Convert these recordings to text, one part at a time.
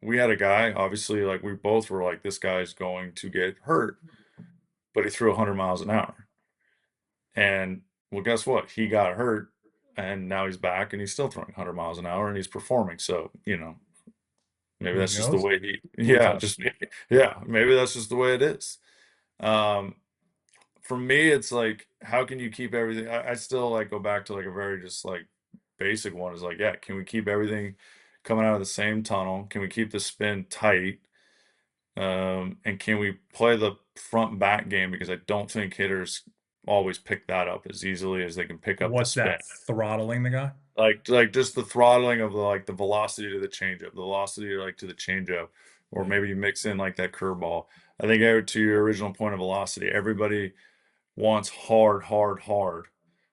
we had a guy, obviously, like we both were like, this guy's going to get hurt, but he threw 100 miles an hour. And well, guess what? He got hurt and now he's back and he's still throwing 100 miles an hour and he's performing. So, maybe He that's just the knows. way he, Who yeah, knows? just, yeah, maybe that's just the way it is. Um, for me, it's like, how can you keep everything? I still like go back to like a very just like basic one is like, yeah, can we keep everything coming out of the same tunnel? Can we keep the spin tight? And can we play the front back game? Because I don't think hitters always pick that up as easily as they can pick up the What's spin. that? Throttling the guy? Like just the throttling of the velocity to the changeup, the velocity like to the changeup, or Yeah. maybe you mix in like that curveball. I think to your original point of velocity, everybody wants hard, hard, hard.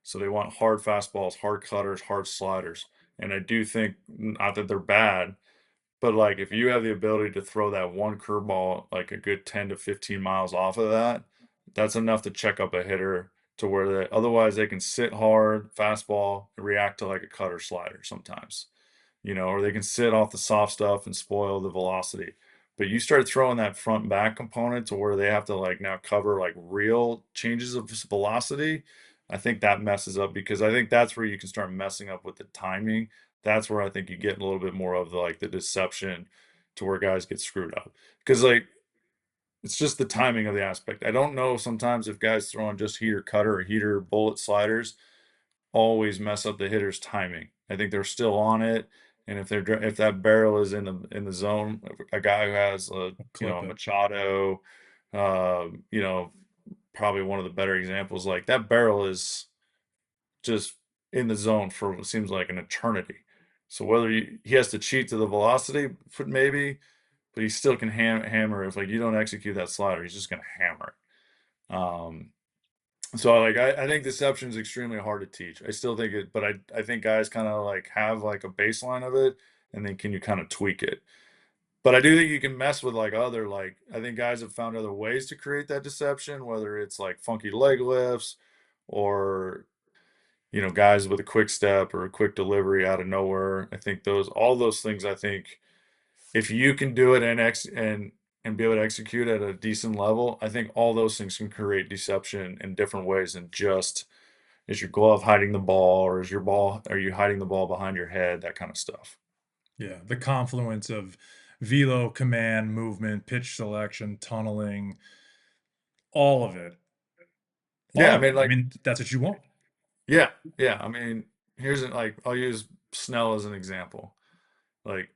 So they want hard fastballs, hard cutters, hard sliders. And I do think not that they're bad, but like if you have the ability to throw that one curveball like a good 10 to 15 miles off of that, that's enough to check up a hitter to where they otherwise they can sit hard, fastball, and react to like a cutter slider sometimes. Or they can sit off the soft stuff and spoil the velocity. But you start throwing that front and back component to where they have to like now cover like real changes of velocity. I think that messes up because I think that's where you can start messing up with the timing. That's where I think you get a little bit more of the deception to where guys get screwed up. Because like it's just the timing of the aspect. I don't know sometimes if guys throwing just heater cutter or heater bullet sliders always mess up the hitter's timing. I think they're still on it, and if that barrel is in the zone, a guy who has Clip a it. Machado, uh, you know, probably one of the better examples. Like that barrel is just in the zone for what seems like an eternity. So whether he has to cheat to the velocity, maybe, but he still can hammer. If like you don't execute that slider, he's just gonna hammer it. So like I think deception is extremely hard to teach. I still think it, but I think guys kind of like have like a baseline of it, and then can you kind of tweak it. But I do think you can mess with like other like I think guys have found other ways to create that deception, whether it's like funky leg lifts or guys with a quick step or a quick delivery out of nowhere. I think all those things I think if you can do it and be able to execute at a decent level, I think all those things can create deception in different ways than just is your glove hiding the ball or are you hiding the ball behind your head, that kind of stuff. Yeah. The confluence of velo, command, movement, pitch selection, tunneling, all of it. Yeah, All I of mean it. I like mean, that's what you want. yeah, yeah. I mean, like I'll use Snell as an example. Like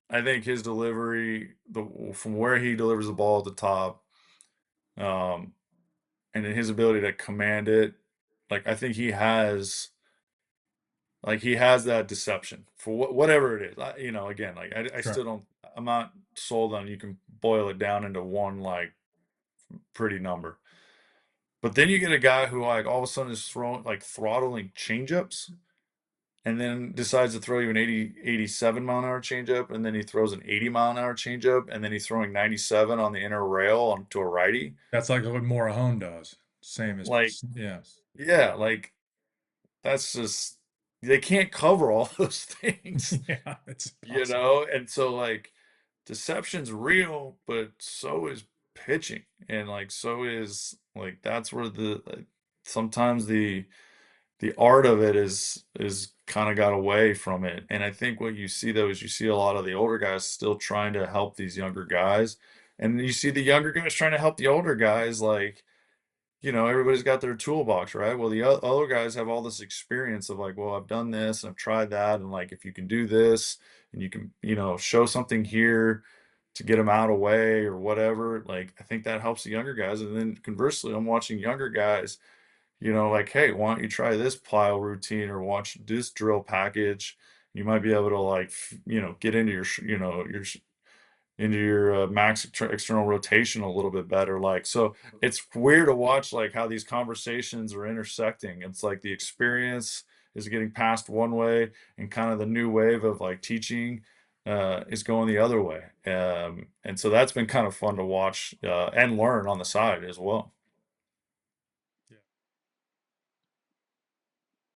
I think his delivery, from where he delivers the ball at the top, um, and then his ability to command it, like I think he has that deception for whatever it is. Again, like I Sure. still don't. I'm not sold on you can boil it down into one like pretty number. But then you get a guy who like all of a sudden is throwing like throttling changeups and then decides to throw you an 87 mile an hour changeup and then he throws an 80 mile an hour changeup and then he's throwing 97 on the inner rail onto a righty. That's like what Morahone does. Same as, Like, yeah. yeah, like that's just they can't cover all those things, Yeah, it's impossible. and so like deception's real, but so is pitching and like so is like that's where sometimes the art of it is kind of got away from it. And I think what you see though is you see a lot of the older guys still trying to help these younger guys. And you see the younger guys trying to help the older guys like, everybody's got their toolbox, right? Well, the other guys have all this experience of like, well, I've done this and I've tried that and like if you can do this and you can, show something here to get them out of way or whatever, like I think that helps the younger guys. And then conversely, I'm watching younger guys like, hey, why don't you try this plyo routine or watch this drill package? You might be able to like, get into your max external rotation a little bit better. Like, so it's weird to watch like how these conversations are intersecting. It's like the experience is getting passed one way and kind of the new wave of like teaching is going the other way. And so that's been kind of fun to watch and learn on the side as well.